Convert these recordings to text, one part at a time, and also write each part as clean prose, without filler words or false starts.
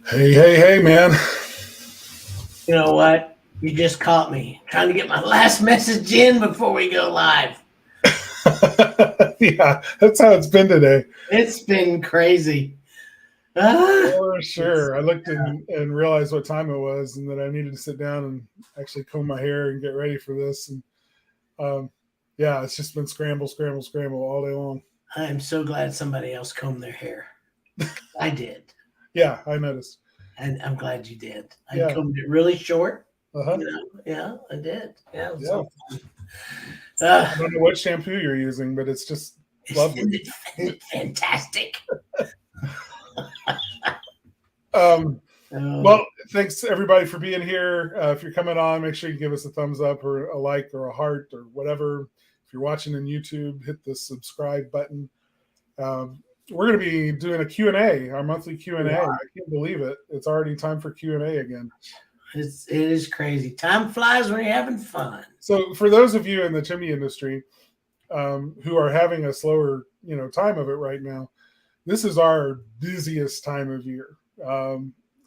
Hey, man. You know what? You just caught me trying to get my last message in before we go live. Yeah, that's how it's been today. It's been crazy. Ah, For it's, sure. I looked and realized what time it was and that I needed to sit down and actually comb my hair and get ready for this. And um, yeah, it's just been scramble, scramble, scramble all day long. I am so glad somebody else combed their hair. I did. Yeah, I noticed. And I'm glad you did. I Yeah. combed it really short. Uh-huh. Yeah, I did. Yeah, it was Yeah. all fun. Uh, I don't know what shampoo you're using, but it's just lovely. isn't it fantastic? Um, Oh, well, thanks everybody for being here. If you're coming on, make sure you give us a thumbs up or a like or a heart or whatever. If you're watching on YouTube, hit the subscribe button. We're going to be doing a Q&A, our monthly Q&A. I can't believe it. It's already time for Q&A again. it is crazy. Time flies when you're having fun. So for those of you in the chimney industry who are having a slower, time of it right now, this is our busiest time of year.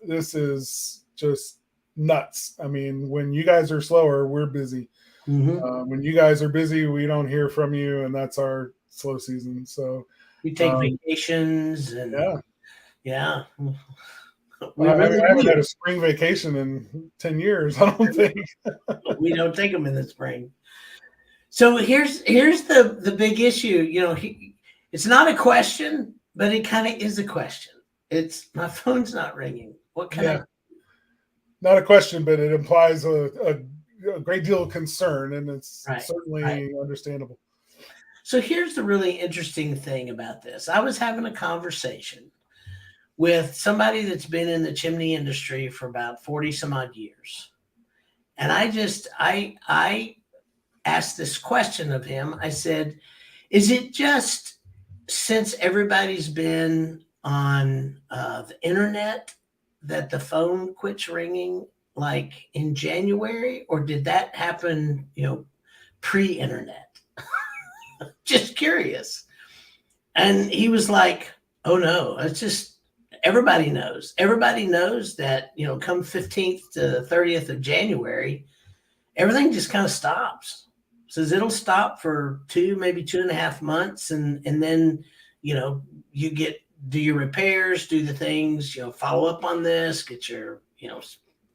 This is just nuts. I mean, when you guys are slower, we're busy. Mm-hmm. When you guys are busy, we don't hear from you, and that's our slow season. So, We take um, vacations and yeah, yeah, we I really haven't had do. a spring vacation in 10 years. I don't think. We don't take them in the spring. So here's the big issue. It's not a question, but it kind of is a question. It's my phone's not ringing. What can I? Yeah, not a question, but it implies a great deal of concern, and it's Right, right. certainly understandable. So here's the really interesting thing about this. I was having a conversation with somebody that's been in the chimney industry for about 40 some odd years. And I asked this question of him. I said, is it just since everybody's been on the internet that the phone quits ringing like in January, or did that happen, pre-internet? Just curious. And he was like, "Oh no, it's just everybody knows. Everybody knows that come 15th to 30th of January, everything just kind of stops. Says it'll stop for maybe 2.5 months, and then you know you get do your repairs, do the things, follow up on this, get your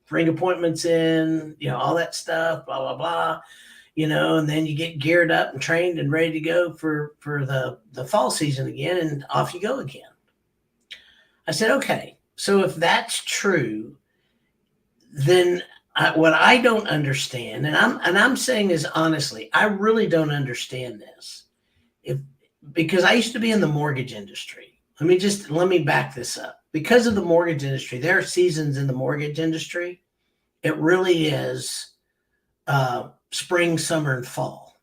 ring appointments in, all that stuff, blah blah blah, and then you get geared up and trained and ready to go for the fall season again, and off you go again." I said, okay, so if that's true, then what I don't understand, and I'm saying this honestly, I really don't understand this. If Because I used to be in the mortgage industry. Let me back this up. Because of the mortgage industry, there are seasons in the mortgage industry. It really is spring, summer, and fall.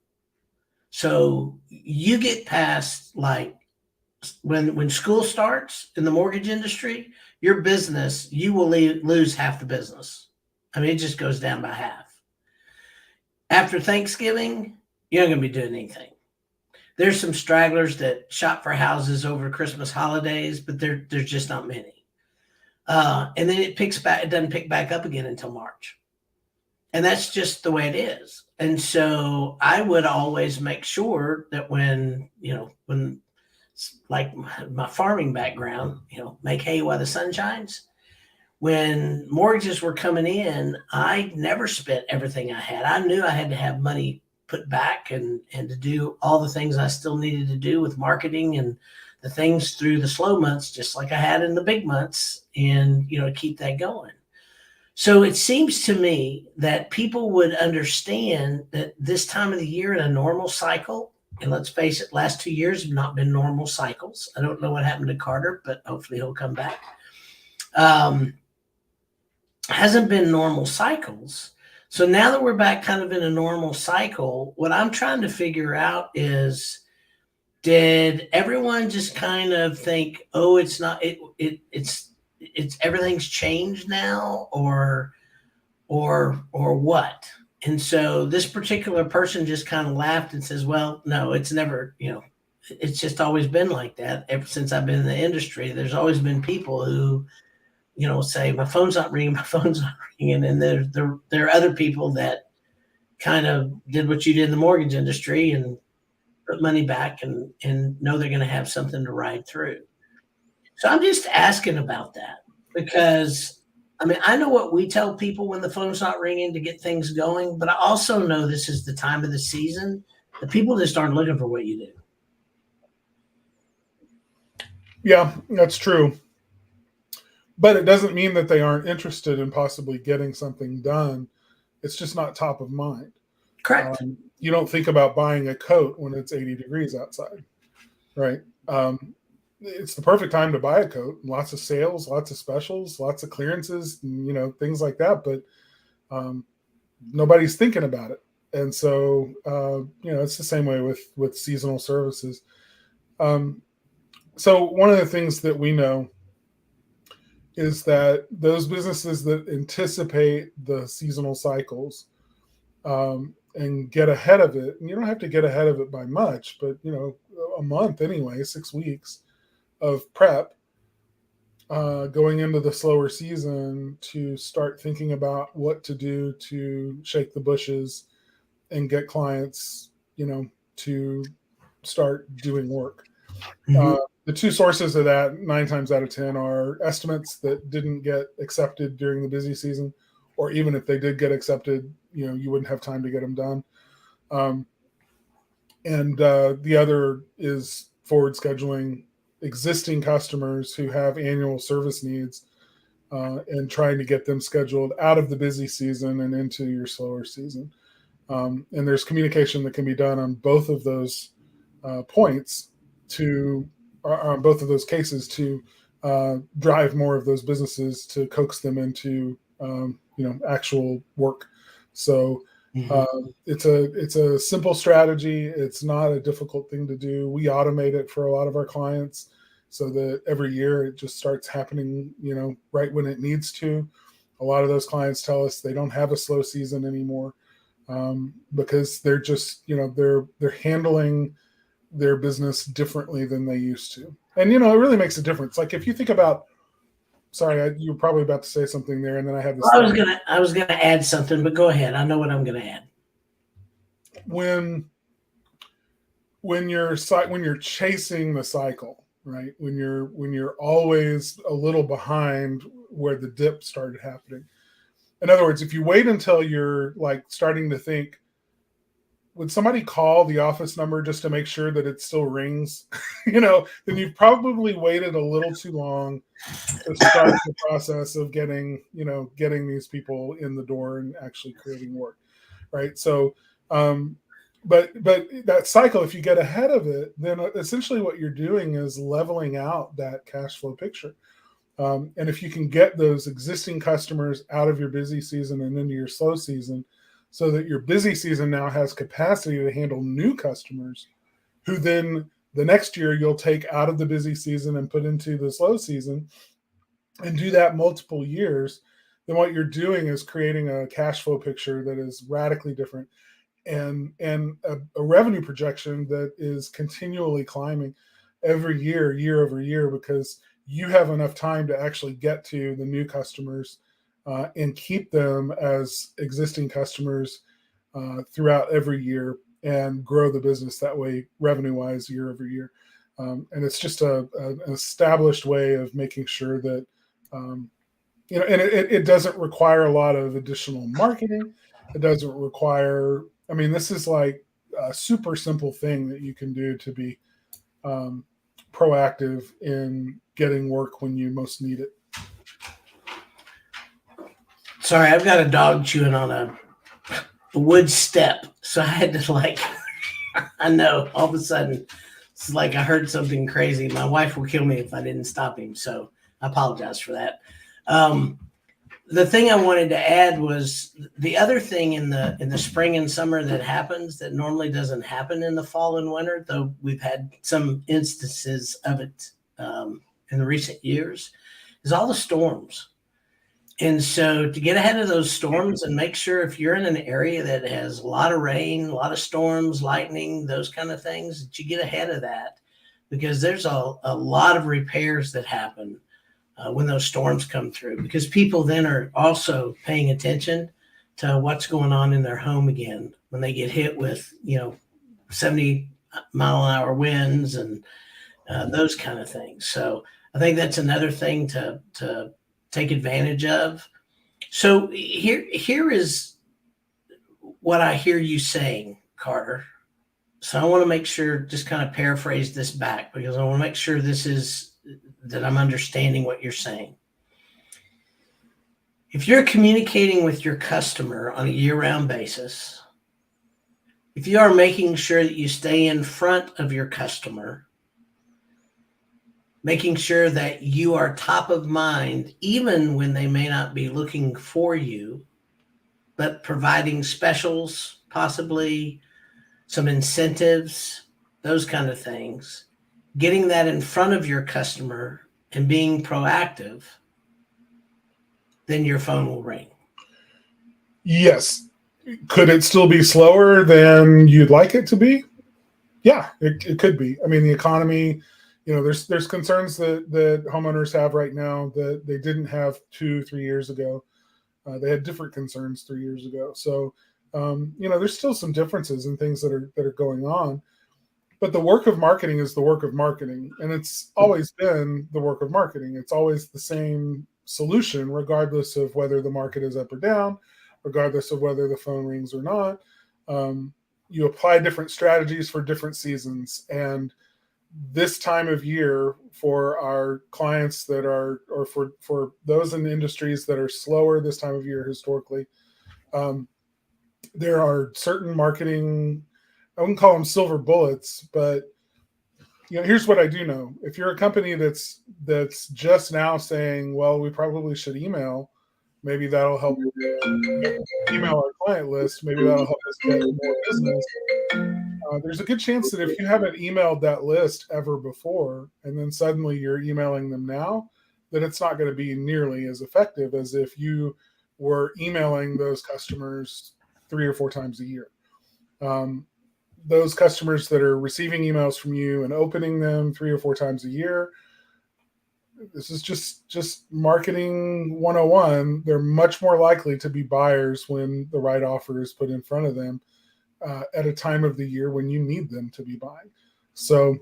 So you get past like when school starts in the mortgage industry, your business you will lose half the business. I mean, it just goes down by half. After Thanksgiving, you're not going to be doing anything. There's some stragglers that shop for houses over Christmas holidays, but there's just not many. And then it picks back. It doesn't pick back up again until March, and that's just the way it is. And so I would always make sure that when like my farming background, make hay while the sun shines. When mortgages were coming in, I never spent everything I had. I knew I had to have money put back and to do all the things I still needed to do with marketing and the things through the slow months, just like I had in the big months, and keep that going. So it seems to me that people would understand that this time of the year in a normal cycle, and let's face it, last 2 years have not been normal cycles. I don't know what happened to Carter, but hopefully he'll come back. Um, hasn't been normal cycles. So now that we're back kind of in a normal cycle, what I'm trying to figure out is, did everyone just kind of think, oh, it's not it's everything's changed now, or what? And so this particular person just kind of laughed and says, well, no, it's never, it's just always been like that ever since I've been in the industry. There's always been people who say my phone's not ringing, my phone's not ringing, and there are other people that kind of did what you did in the mortgage industry and put money back and know they're going to have something to ride through. So I'm just asking about that because I mean, I know what we tell people when the phone's not ringing to get things going, but I also know this is the time of the season that people just aren't looking for what you do. Yeah, that's true. But it doesn't mean that they aren't interested in possibly getting something done. It's just not top of mind. Correct. You don't think about buying a coat when it's 80 degrees outside, right? It's the perfect time to buy a coat. Lots of sales, lots of specials, lots of clearances, things like that. But nobody's thinking about it. And so, it's the same way with seasonal services. So one of the things that we know is that those businesses that anticipate the seasonal cycles and get ahead of it, and you don't have to get ahead of it by much, but a month anyway, 6 weeks of prep going into the slower season to start thinking about what to do to shake the bushes and get clients, to start doing work. Mm-hmm. The two sources of that 9 times out of 10 are estimates that didn't get accepted during the busy season, or even if they did get accepted, you wouldn't have time to get them done. And the other is forward scheduling existing customers who have annual service needs and trying to get them scheduled out of the busy season and into your slower season. And there's communication that can be done on both of those points on both of those cases to drive more of those businesses to coax them into actual work. So it's a simple strategy. It's not a difficult thing to do. We automate it for a lot of our clients so that every year it just starts happening, right when it needs to. A lot of those clients tell us they don't have a slow season anymore because they're just, they're handling their business differently than they used to. And, it really makes a difference. Like if you think about, sorry, you were probably about to say something there, and then I had this. Well, I was gonna add something, but go ahead. I know what I'm gonna add. When you're chasing the cycle, right? When you're always a little behind where the dip started happening. In other words, if you wait until you're like starting to think, would somebody call the office number just to make sure that it still rings? Then you've probably waited a little too long to start the process of getting these people in the door and actually creating work, right? So, but that cycle, if you get ahead of it, then essentially what you're doing is leveling out that cash flow picture. And if you can get those existing customers out of your busy season and into your slow season, so that your busy season now has capacity to handle new customers who then the next year you'll take out of the busy season and put into the slow season and do that multiple years, then what you're doing is creating a cash flow picture that is radically different and a revenue projection that is continually climbing every year over year, because you have enough time to actually get to the new customers and keep them as existing customers throughout every year and grow the business that way, revenue-wise, year over year. And it's just an established way of making sure that, and it doesn't require a lot of additional marketing. It doesn't require, this is like a super simple thing that you can do to be proactive in getting work when you most need it. Sorry, I've got a dog chewing on a wood step, so I had to I know all of a sudden it's like I heard something crazy. My wife will kill me if I didn't stop him, so I apologize for that. The thing I wanted to add was the other thing in the spring and summer that happens that normally doesn't happen in the fall and winter, though we've had some instances of it in the recent years, is all the storms. And so to get ahead of those storms and make sure if you're in an area that has a lot of rain, a lot of storms, lightning, those kind of things, that you get ahead of that, because there's a lot of repairs that happen when those storms come through, because people then are also paying attention to what's going on in their home again when they get hit with 70-mile-an-hour winds and those kind of things. So I think that's another thing to take advantage of. So here is what I hear you saying, Carter. So I want to make sure, just kind of paraphrase this back, because I want to make sure that I'm understanding what you're saying. If you're communicating with your customer on a year-round basis, if you are making sure that you stay in front of your customer, making sure that you are top of mind, even when they may not be looking for you, but providing specials, possibly some incentives, those kind of things, getting that in front of your customer and being proactive, then your phone will ring. Yes. Could it still be slower than you'd like it to be? Yeah, it could be. I mean, the economy, there's concerns that homeowners have right now that they didn't have 2-3 years ago. They had different concerns 3 years ago. So, there's still some differences in things that are going on. But the work of marketing is the work of marketing, and it's always been the work of marketing. It's always the same solution, regardless of whether the market is up or down, regardless of whether the phone rings or not. You apply different strategies for different seasons, and this time of year for our clients that are, or for those in the industries that are slower this time of year historically, there are certain marketing, I wouldn't call them silver bullets, but here's what I do know. If you're a company that's just now saying, well, we probably should email, maybe that'll help email our client list. Maybe that'll help us get more business. There's a good chance that if you haven't emailed that list ever before, and then suddenly you're emailing them now, that it's not going to be nearly as effective as if you were emailing those customers 3 or 4 times a year. Those customers that are receiving emails from you and opening them 3 or 4 times a year, this is just marketing 101. They're much more likely to be buyers when the right offer is put in front of them at a time of the year when you need them to be buying. So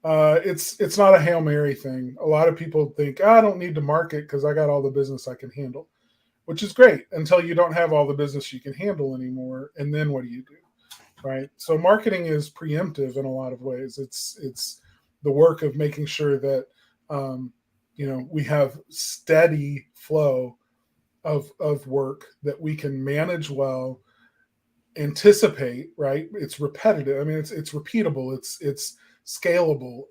it's not a Hail Mary thing. A lot of people think, I don't need to market because I got all the business I can handle, which is great until you don't have all the business you can handle anymore. And then what do you do? Right. So marketing is preemptive in a lot of ways. It's the work of making sure that, we have steady flow of work that we can manage well, anticipate, right? It's repetitive. I mean, it's repeatable. It's scalable.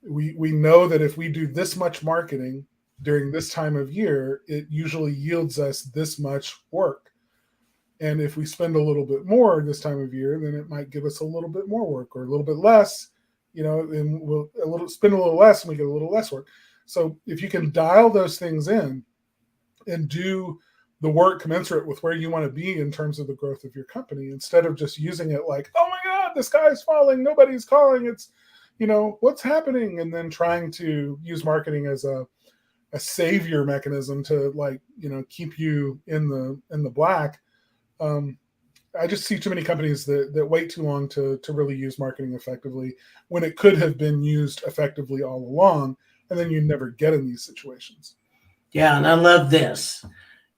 We know that if we do this much marketing during this time of year, it usually yields us this much work. And if we spend a little bit more this time of year, then it might give us a little bit more work, or a little bit less, and we'll spend a little less and we get a little less work. So if you can dial those things in and do the work commensurate with where you want to be in terms of the growth of your company, instead of just using it like, oh my God, the sky's falling, nobody's calling, it's, what's happening? And then trying to use marketing as a savior mechanism to keep you in the black. I just see too many companies that wait too long to really use marketing effectively when it could have been used effectively all along, and then you never get in these situations. Yeah, and I love this.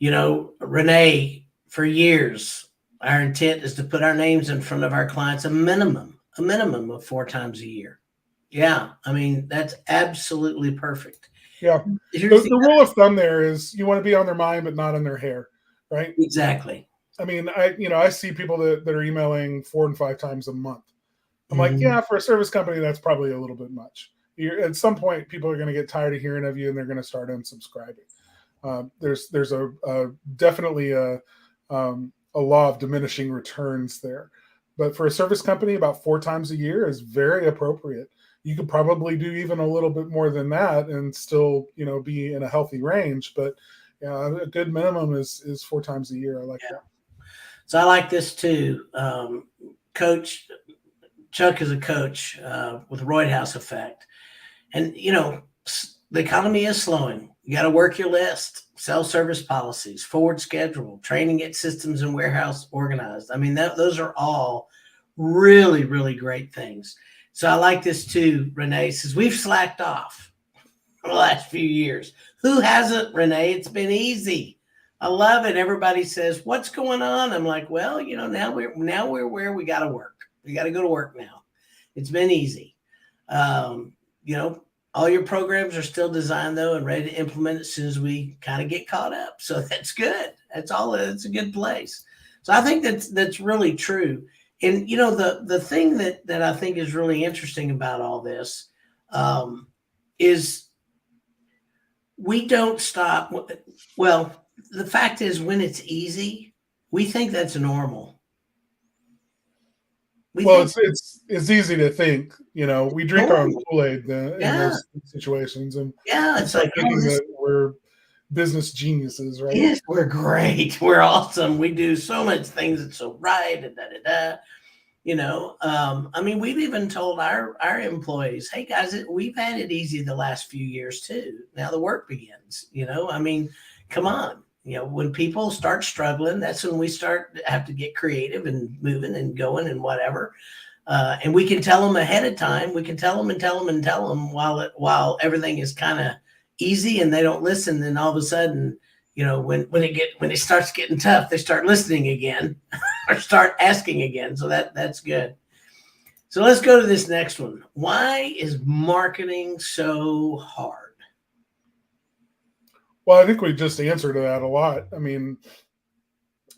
Renee, for years, our intent is to put our names in front of our clients a minimum of 4 times a year. Yeah, I mean, that's absolutely perfect. Yeah. The rule of thumb there is you want to be on their mind, but not on their hair, right? Exactly. I mean, I see people that are emailing 4 and 5 times a month. I'm like, yeah, for a service company, that's probably a little bit much. At some point, people are going to get tired of hearing of you, and they're going to start unsubscribing. There's definitely a law of diminishing returns there. But for a service company, about 4 times a year is very appropriate. You could probably do even a little bit more than that and still, be in a healthy range. But a good minimum is 4 times a year. I like that. So I like this too. Coach Chuck is a coach with Royd House Effect. And, the economy is slowing. You got to work your list, self-service policies, forward schedule, training, get systems and warehouse organized. I mean, those are all really, really great things. So I like this too, Renee, says we've slacked off for the last few years. Who hasn't, Renee? It's been easy. I love it. Everybody says, what's going on? I'm like, well, now we're where we got to work. We got to go to work now. It's been easy. All your programs are still designed though and ready to implement as soon as we kind of get caught up. So that's good. It's a good place. So I think that's really true. And the thing that I think is really interesting about all this is we don't stop. Well, the fact is, when it's easy, we think that's normal. It's easy to think, we drink our own Kool-Aid in those situations, and it's like thinking that we're business geniuses, right? Yes, we're great. We're awesome. We do so much things that's so right, and I mean, we've even told our employees, hey guys, we've had it easy the last few years too. Now the work begins, I mean, come on. When people start struggling, that's when we have to get creative and moving and going and whatever. And we can tell them ahead of time. We can tell them and tell them and tell them while everything is kind of easy and they don't listen. Then all of a sudden, when it starts getting tough, they start listening again or start asking again. So that's good. So let's go to this next one. Why is marketing so hard? Well, I think we just answered that a lot. I mean,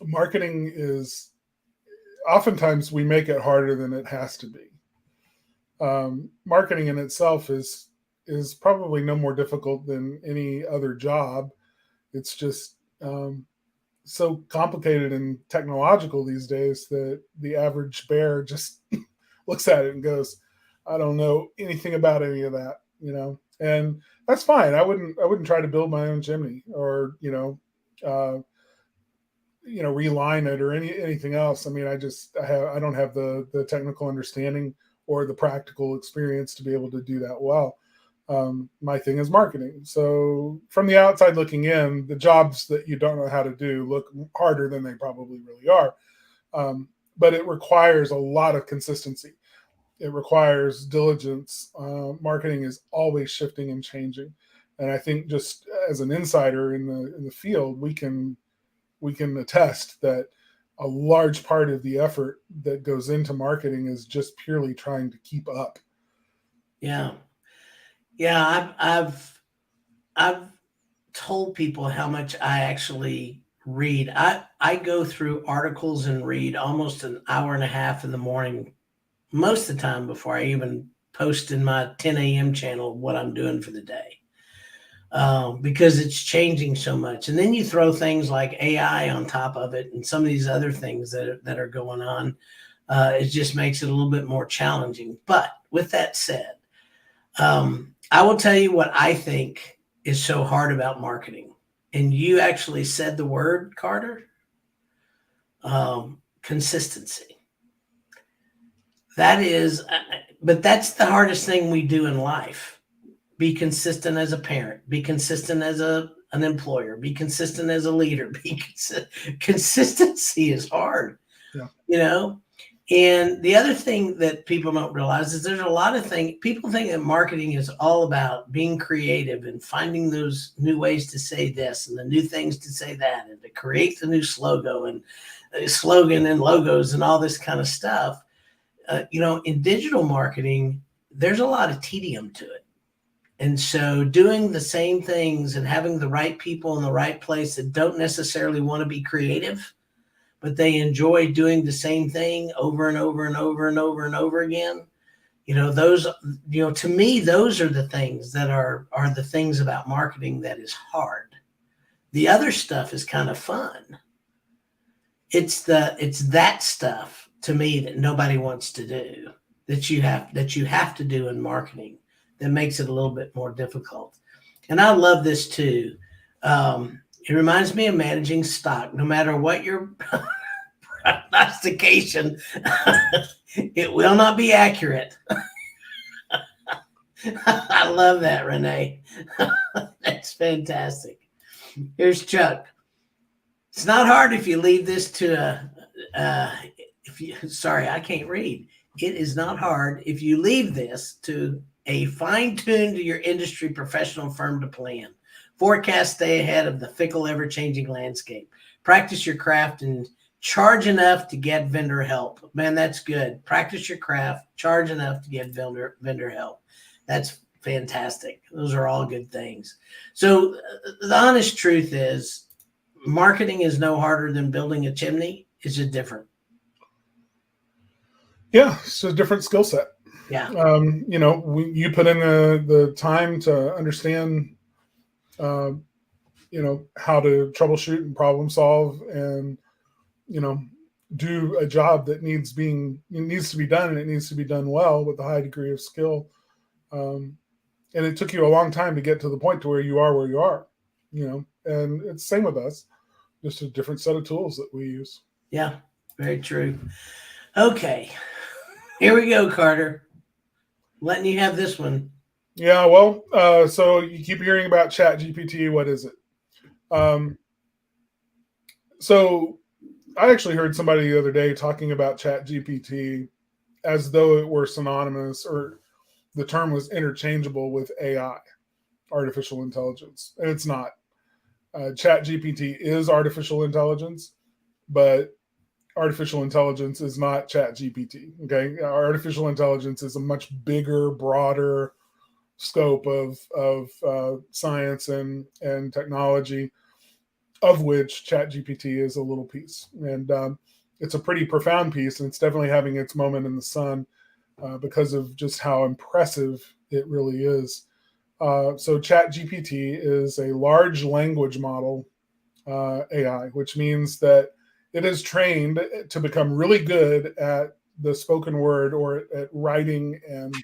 marketing is oftentimes we make it harder than it has to be. Marketing in itself is probably no more difficult than any other job. It's just so complicated and technological these days that the average bear just looks at it and goes, I don't know anything about any of that, and that's fine. I wouldn't try to build my own chimney or, reline it or anything else. I mean, I don't have the technical understanding or the practical experience to be able to do that well. My thing is marketing. So from the outside looking in, the jobs that you don't know how to do look harder than they probably really are. But it requires a lot of consistency. It requires diligence. Marketing is always shifting and changing. And I think just as an insider in the field, we can attest that a large part of the effort that goes into marketing is just purely trying to keep up. Yeah. I've told people how much I actually read. I go through articles and read almost an hour and a half in the morning, most of the time before I even post in my 10 a.m. channel what I'm doing for the day, because it's changing so much. And then you throw things like AI on top of it and some of these other things that are going on. It just makes it a little bit more challenging. But with that said, I will tell you what I think is so hard about marketing. And you actually said the word, Carter, consistency. But that's the hardest thing we do in life. Be consistent as a parent, be consistent as an employer, be consistent as a leader. Consistency is hard, And the other thing that people don't realize is there's a lot of things. People think that marketing is all about being creative and finding those new ways to say this and the new things to say that and to create the new slogan and logos and all this kind of stuff. In digital marketing, there's a lot of tedium to it. And so doing the same things and having the right people in the right place that don't necessarily want to be creative, but they enjoy doing the same thing over and over and over and over and over again. To me, those are the things that are the things about marketing that is hard. The other stuff is kind of fun. It's that stuff to me that nobody wants to do, that you have to do in marketing, that makes it a little bit more difficult. And I love this too. It reminds me of managing stock. No matter what your prognostication, it will not be accurate. I love that, Renee. That's fantastic. Here's Chuck. It's not hard if you leave this to if you sorry, I can't read. It is not hard if you leave this to a fine-tuned to your industry professional firm to plan. Forecast, stay ahead of the fickle, ever-changing landscape. Practice your craft and charge enough to get vendor help. Man, that's good. Practice your craft, charge enough to get vendor help. That's fantastic. Those are all good things. So the honest truth is marketing is no harder than building a chimney. It's just different. Yeah, it's a different skill set. Yeah. You put in the time to understand, uh, how to troubleshoot and problem solve, and do a job that needs to be done, and it needs to be done well with a high degree of skill. And it took you a long time to get to the point to where you are. And it's the same with us, just a different set of tools that we use. Yeah, very true. Okay, here we go, Carter. Letting you have this one. Yeah, well, so you keep hearing about ChatGPT. What is it? So I actually heard somebody the other day talking about ChatGPT as though it were synonymous, or the term was interchangeable with AI, artificial intelligence. And it's not. ChatGPT is artificial intelligence, but artificial intelligence is not ChatGPT. Okay, artificial intelligence is a much bigger, broader scope of science and technology, of which ChatGPT is a little piece, and it's a pretty profound piece, and it's definitely having its moment in the sun because of just how impressive it really is. So ChatGPT is a large language model AI, which means that it is trained to become really good at the spoken word, or at writing and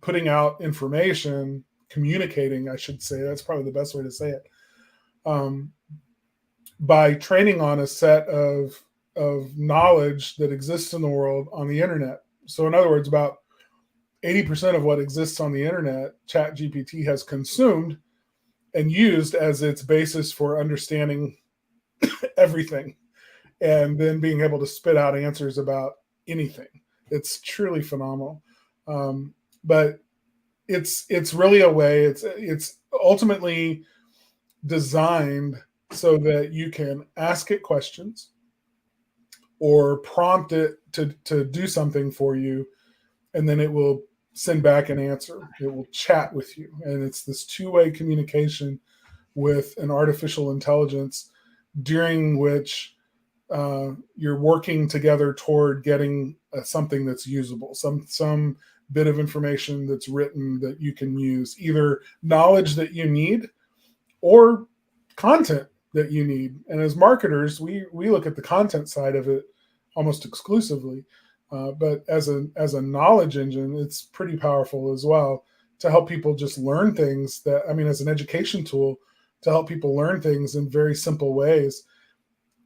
putting out information, communicating, I should say. That's probably the best way to say it. By training on a set of knowledge that exists in the world on the internet. So in other words, about 80% of what exists on the internet, ChatGPT has consumed and used as its basis for understanding everything, and then being able to spit out answers about anything. It's truly phenomenal. But it's really a way, it's ultimately designed so that you can ask it questions or prompt it to do something for you, and then it will send back an answer. It will chat with you, and it's this two-way communication with an artificial intelligence, during which you're working together toward getting something that's usable, some bit of information that's written that you can use, either knowledge that you need or content that you need. And as marketers, we look at the content side of it almost exclusively. But as a knowledge engine, it's pretty powerful as well, to help people just learn things as an education tool, to help people learn things in very simple ways.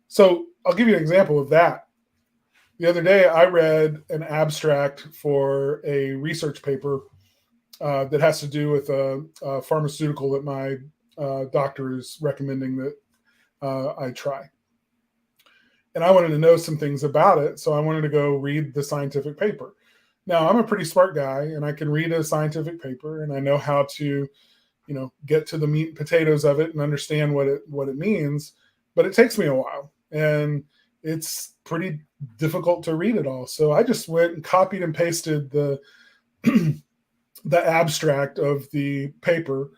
So I'll give you an example of that. The other day, I read an abstract for a research paper that has to do with a pharmaceutical that my doctor is recommending that I try. And I wanted to know some things about it, so I wanted to go read the scientific paper. Now, I'm a pretty smart guy, and I can read a scientific paper, and I know how to, get to the meat and potatoes of it and understand what it means. But it takes me a while, and it's pretty difficult to read it all. So I just went and copied and pasted the the abstract of the paper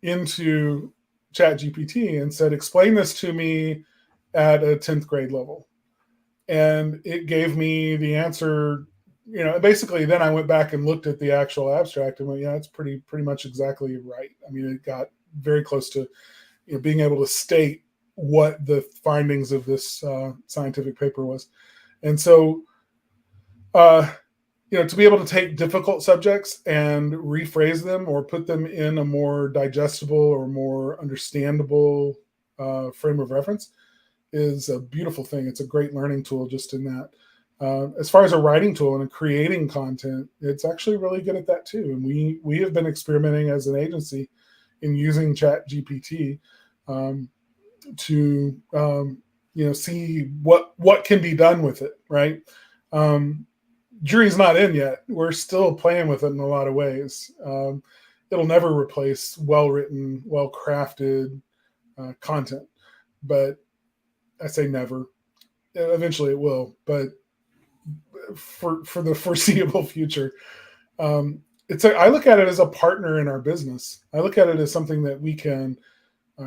into ChatGPT and said, explain this to me at a 10th grade level. And it gave me the answer, basically. Then I went back and looked at the actual abstract and went, yeah, it's pretty much exactly right. I mean, it got very close to being able to state what the findings of this scientific paper was. And so, to be able to take difficult subjects and rephrase them, or put them in a more digestible or more understandable frame of reference, is a beautiful thing. It's a great learning tool just in that. As far as a writing tool and creating content, it's actually really good at that too. And we have been experimenting as an agency in using ChatGPT to see what can be done with it. Right. Jury's not in yet. We're still playing with it in a lot of ways. It'll never replace well-written, well-crafted content, but I say never. Eventually it will, but for the foreseeable future, I look at it as a partner in our business. I look at it as something that we can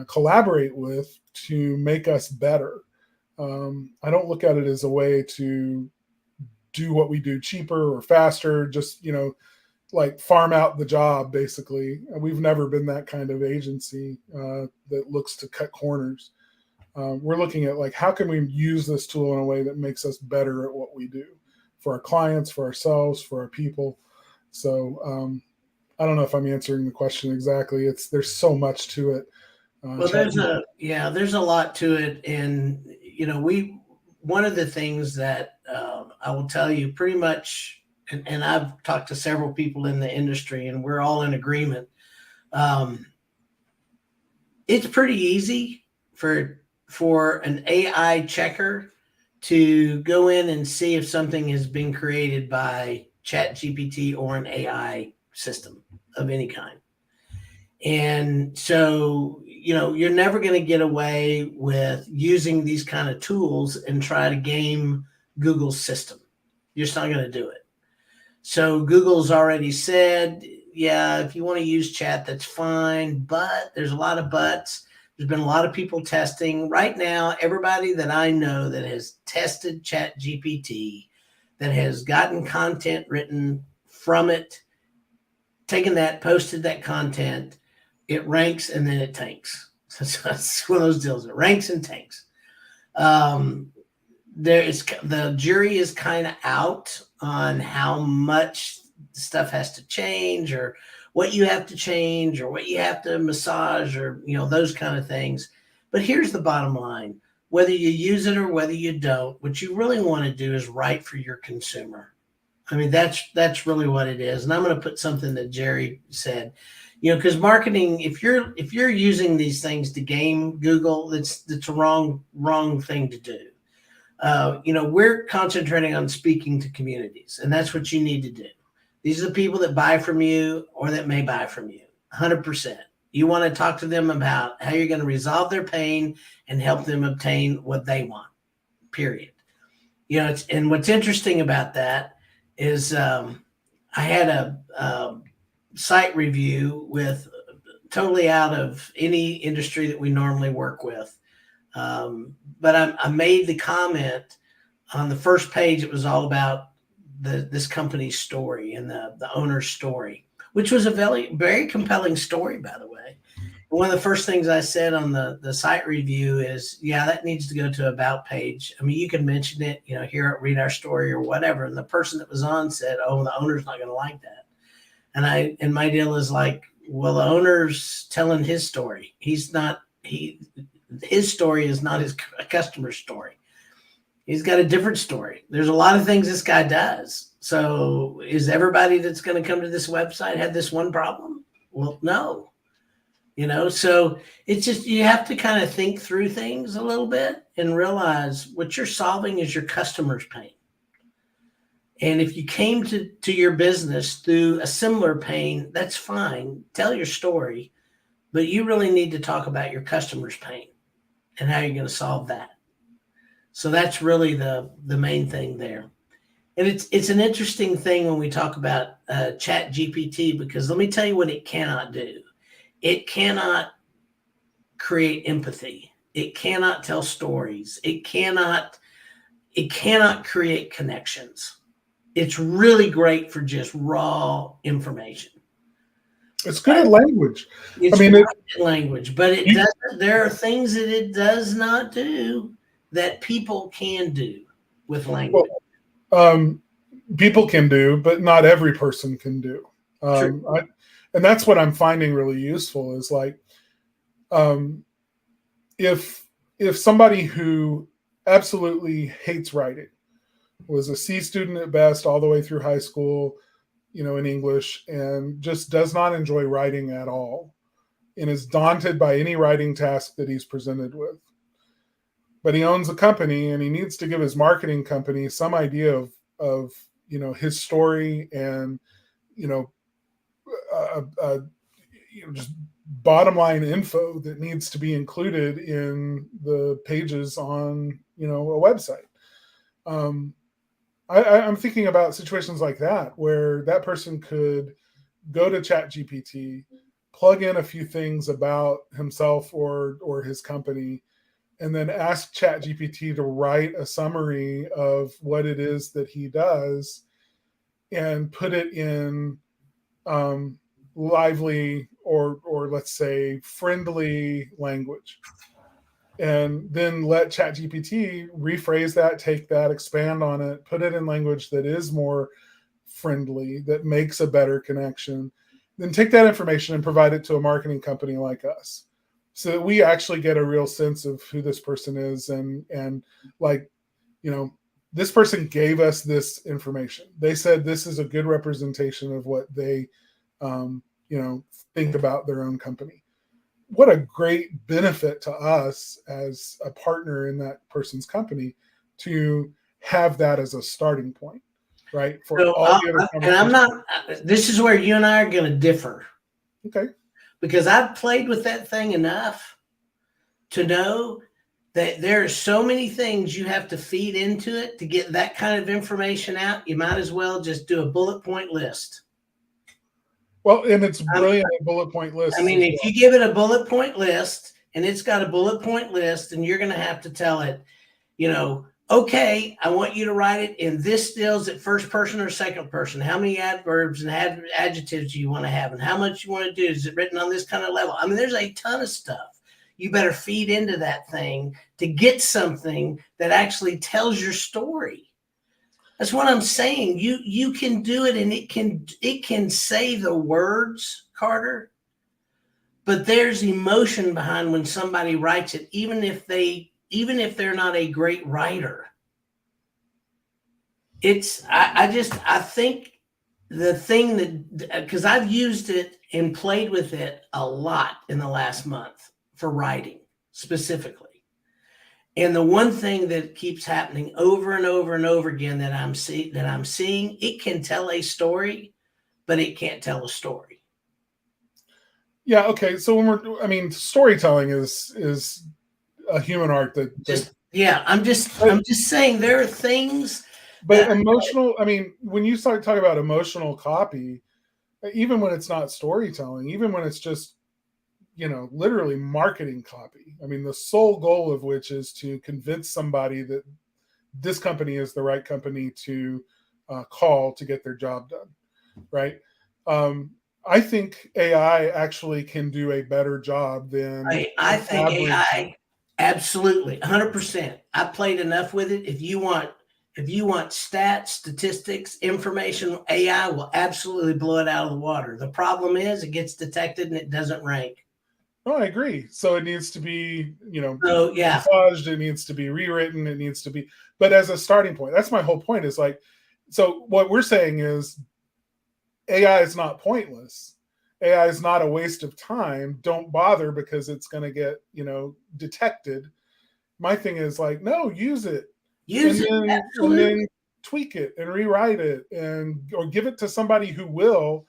collaborate with to make us better. I don't look at it as a way to do what we do cheaper or faster, just, like farm out the job, basically. We've never been that kind of agency that looks to cut corners. We're looking at like, how can we use this tool in a way that makes us better at what we do for our clients, for ourselves, for our people. So I don't know if I'm answering the question exactly. There's so much to it. Well, there's a lot to it. And, one of the things that I will tell you pretty much, and I've talked to several people in the industry and we're all in agreement. It's pretty easy for an AI checker to go in and see if something has been created by ChatGPT or an AI system of any kind. And so, you're never going to get away with using these kind of tools and try to game Google's system. You're just not going to do it. So Google's already said, yeah, if you want to use chat, that's fine. But there's a lot of buts. There's been a lot of people testing. Right now, everybody that I know that has tested ChatGPT, that has gotten content written from it, taken that, posted that content, it ranks and then it tanks. So it's one of those deals. It ranks and tanks. The jury is kind of out on how much stuff has to change or what you have to change or what you have to massage or, those kind of things. But here's the bottom line. Whether you use it or whether you don't, what you really want to do is write for your consumer. I mean, that's really what it is. And I'm going to put something that Jerry said, because marketing, if you're using these things to game Google, that's a wrong thing to do. We're concentrating on speaking to communities, and that's what you need to do. These are the people that buy from you or that may buy from you, 100%. You want to talk to them about how you're going to resolve their pain and help them obtain what they want, period. And what's interesting about that is I had a site review with totally out of any industry that we normally work with. But I made the comment on the first page. It was all about this company's story and the owner's story, which was a very, very compelling story, by the way. One of the first things I said on the site review is, yeah, that needs to go to about page. I mean, you can mention it, here, read our story or whatever. And the person that was on said, oh, the owner's not going to like that. And my deal is like, well, the owner's telling his story. His story is not his customer's story. He's got a different story. There's a lot of things this guy does. So is everybody that's going to come to this website had this one problem? Well, no. So it's just, you have to kind of think through things a little bit and realize what you're solving is your customer's pain. And if you came to your business through a similar pain, that's fine. Tell your story, but you really need to talk about your customer's pain and how you're going to solve that. So that's really the main thing there. And it's an interesting thing when we talk about ChatGPT, because let me tell you what it cannot do. It cannot create empathy. It cannot tell stories. It cannot create connections. It's really great for just raw information. It's good at language. It's good at language, but it doesn't. There are things that it does not do that people can do with language. Well, people can do, but not every person can do. And that's what I'm finding really useful is like, if somebody who absolutely hates writing was a C student at best all the way through high school, in English, and just does not enjoy writing at all and is daunted by any writing task that he's presented with. But he owns a company and he needs to give his marketing company some idea of his story and, just bottom line info that needs to be included in the pages on, a website. I'm thinking about situations like that where that person could go to ChatGPT, plug in a few things about himself or his company, and then ask ChatGPT to write a summary of what it is that he does and put it in lively or let's say friendly language. And then let ChatGPT rephrase that, take that, expand on it, put it in language that is more friendly, that makes a better connection. Then take that information and provide it to a marketing company like us, so that we actually get a real sense of who this person is and like, this person gave us this information. They said this is a good representation of what they, think about their own company. What a great benefit to us as a partner in that person's company to have that as a starting point, right? For So, all the other and I'm not, this is where you and I are going to differ. Okay. Because I've played with that thing enough to know that there are so many things you have to feed into it to get that kind of information out. You might as well just do a bullet point list. Well, and it's brilliant at bullet point lists. I mean, if you give it a bullet point list and it's got a bullet point list, and you're going to have to tell it, okay, I want you to write it in this still. Is it first person or second person? How many adverbs and adjectives do you want to have? And how much you want to do? Is it written on this kind of level? I mean, there's a ton of stuff. You better feed into that thing to get something that actually tells your story. That's what I'm saying. You can do it, and it can say the words, Carter, but there's emotion behind when somebody writes it, even if they're not a great writer. I think the thing that, because I've used it and played with it a lot in the last month for writing specifically. And the one thing that keeps happening over and over and over again that I'm seeing, it can tell a story, but it can't tell a story. Yeah. Okay. So storytelling is a human art I'm just saying there are things. But emotional, when you start talking about emotional copy, even when it's not storytelling, even when it's just, literally marketing copy, the sole goal of which is to convince somebody that this company is the right company to call to get their job done, right? I think AI actually can do a better job than I think AI, absolutely, 100%. I played enough with it. If you want stats, statistics, information, AI will absolutely blow it out of the water. The problem is it gets detected and it doesn't rank. Oh, I agree. So it needs to be, yeah, massaged, it needs to be rewritten, it needs to be, but as a starting point, that's my whole point is like, so what we're saying is AI is not pointless. AI is not a waste of time. Don't bother because it's going to get, detected. My thing is like, no, use it. And then tweak it and rewrite it or give it to somebody who will,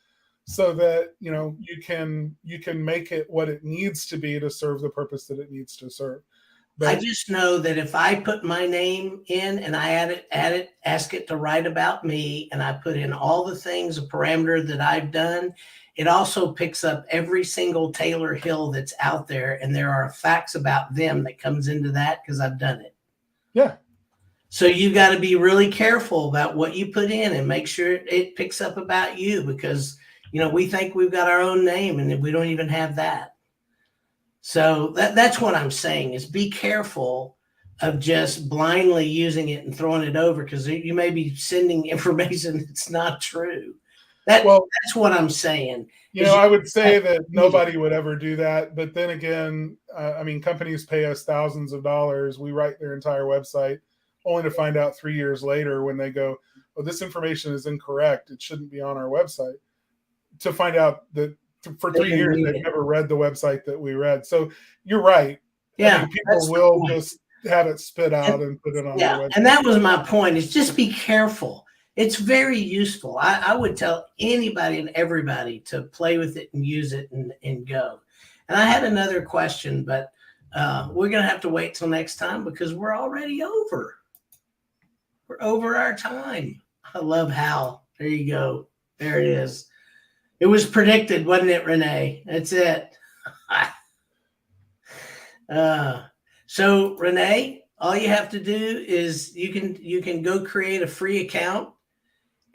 so that you can make it what it needs to be to serve the purpose that it needs to serve. But I just know that if I put my name in and I add it, ask it to write about me, and I put in all the things, a parameter that I've done, it also picks up every single Taylor Hill that's out there, and there are facts about them that comes into that because I've done it. Yeah. So you got to be really careful about what you put in and make sure it picks up about you, because we think we've got our own name and we don't even have that. So that's what I'm saying is be careful of just blindly using it and throwing it over, because you may be sending information that's not true. That's what I'm saying. I would say that nobody would ever do that. But then again, companies pay us thousands of dollars. We write their entire website. only to find out 3 years later when they go, oh, this information is incorrect, it shouldn't be on our website, to find out that for 3 years they've never read the website that we read. So you're right. Yeah, I think people will just have it spit out and put it on their website. And that was my point, is just be careful. It's very useful. I would tell anybody and everybody to play with it and use it and go. And I had another question, but we're going to have to wait till next time because we're already over. We're over our time. I love Hal. There you go. There it is. It was predicted, wasn't it, Renee? That's it. So Renee, all you have to do is you can go create a free account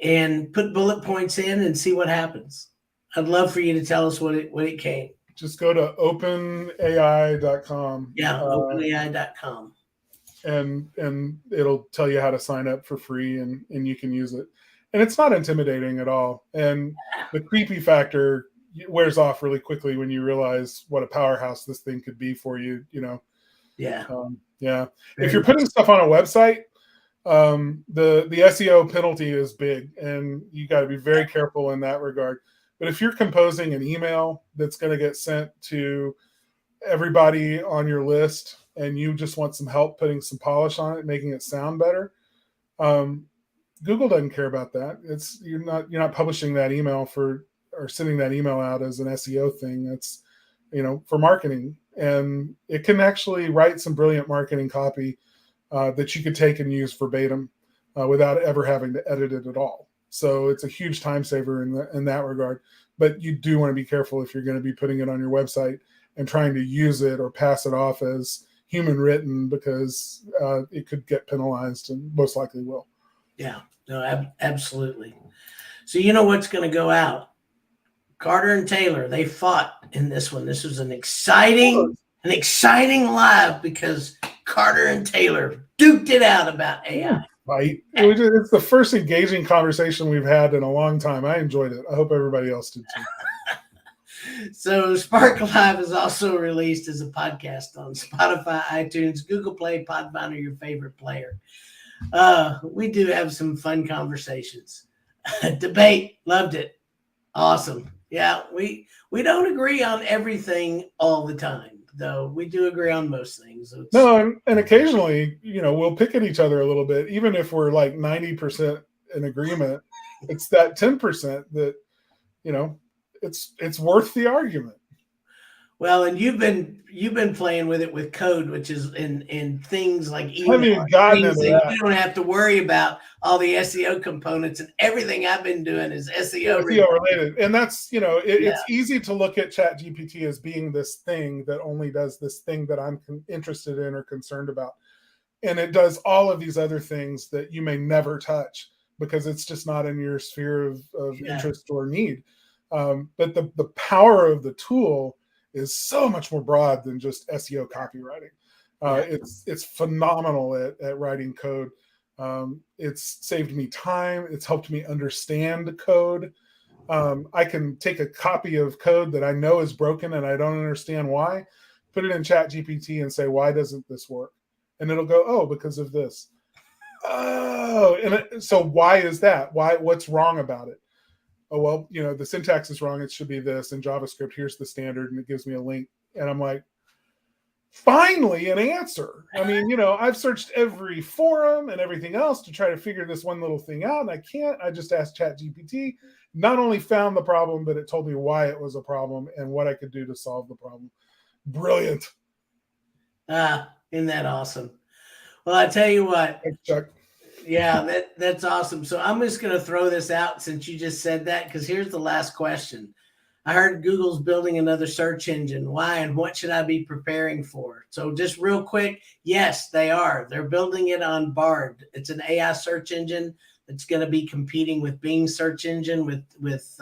and put bullet points in and see what happens. I'd love for you to tell us what it came. Just go to openai.com. Yeah, openai.com. And it'll tell you how to sign up for free, and you can use it. And it's not intimidating at all. And the creepy factor wears off really quickly when you realize what a powerhouse this thing could be for you, you know. Yeah. Yeah. If you're putting stuff on a website, the SEO penalty is big, and you got to be very careful in that regard. But if you're composing an email that's going to get sent to everybody on your list, and you just want some help putting some polish on it, making it sound better, Google doesn't care about that. You're not publishing that email or sending that email out as an SEO thing. That's, for marketing, and it can actually write some brilliant marketing copy that you could take and use verbatim without ever having to edit it at all. So it's a huge time saver in that regard. But you do want to be careful if you're going to be putting it on your website and trying to use it or pass it off as human written, because it could get penalized, and most likely will. Yeah, no, absolutely. So you know what's going to go out? Carter and Taylor, they fought in this one. This was an exciting live because Carter and Taylor duked it out about AI. Right. It's the first engaging conversation we've had in a long time. I enjoyed it. I hope everybody else did too. So Spark Live is also released as a podcast on Spotify, iTunes, Google Play, Podfinder, your favorite player. We do have some fun conversations. Debate, loved it. Awesome. Yeah, we don't agree on everything all the time, though. We do agree on most things. So no, and occasionally, we'll pick at each other a little bit, even if we're like 90% in agreement. It's that 10% that, it's worth the argument. Well, and you've been playing with it with code, which is in things like email. I haven't even gotten into that. You don't have to worry about all the SEO components, and everything I've been doing is SEO related. And that's, it's easy to look at ChatGPT as being this thing that only does this thing that I'm interested in or concerned about. And it does all of these other things that you may never touch because it's just not in your sphere of interest or need. But the power of the tool is so much more broad than just SEO copywriting. It's phenomenal at writing code. It's saved me time. It's helped me understand code. I can take a copy of code that I know is broken and I don't understand why, put it in ChatGPT and say, why doesn't this work? And it'll go, oh, because of this. Oh, and so why is that? What's wrong about it? Oh, well, the syntax is wrong. It should be this. In JavaScript, here's the standard, and it gives me a link. And I'm like, finally, an answer. I mean, I've searched every forum and everything else to try to figure this one little thing out, and I can't. I just asked ChatGPT. Not only found the problem, but it told me why it was a problem and what I could do to solve the problem. Brilliant. Isn't that awesome? Well, I tell you what. Thanks, Chuck. Yeah, that's awesome. So I'm just going to throw this out since you just said that, because here's the last question. I heard Google's building another search engine. Why and what should I be preparing for? So just real quick, yes, they are. They're building it on Bard. It's an AI search engine that's going to be competing with Bing search engine with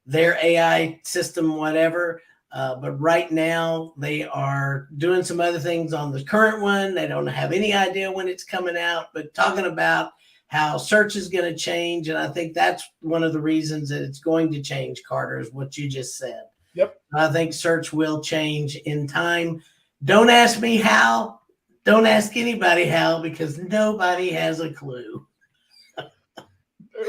their AI system, whatever. But right now they are doing some other things on the current one. They don't have any idea when it's coming out, but talking about how search is going to change. And I think that's one of the reasons that it's going to change, Carter, is what you just said. Yep. I think search will change in time. Don't ask me how. Don't ask anybody how, because nobody has a clue.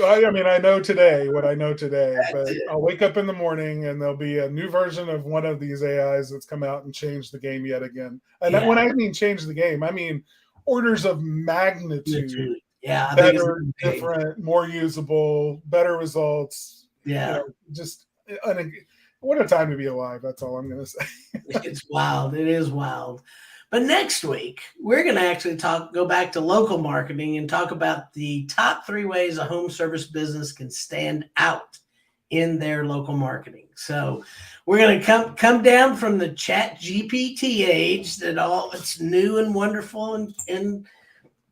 I mean, I know today what I know today, That's but it. I'll wake up in the morning and there'll be a new version of one of these AIs that's come out and changed the game yet again. And Yeah. when I mean change the game, I mean orders of magnitude Yeah, I think it's better, big. different, more usable, better results. Yeah. Just what a time to be alive. That's all I'm going to say. It's wild. It is wild. But next week, we're going to actually go back to local marketing and talk about the top 3 ways a home service business can stand out in their local marketing. So we're going to come down from the ChatGPT age that it's new and wonderful and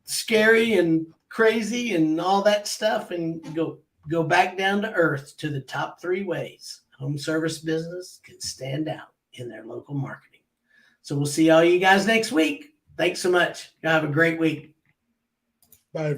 scary and crazy and all that stuff, and go back down to earth to the top 3 ways home service business can stand out in their local marketing. So we'll see all you guys next week. Thanks so much. Y'all have a great week. Bye.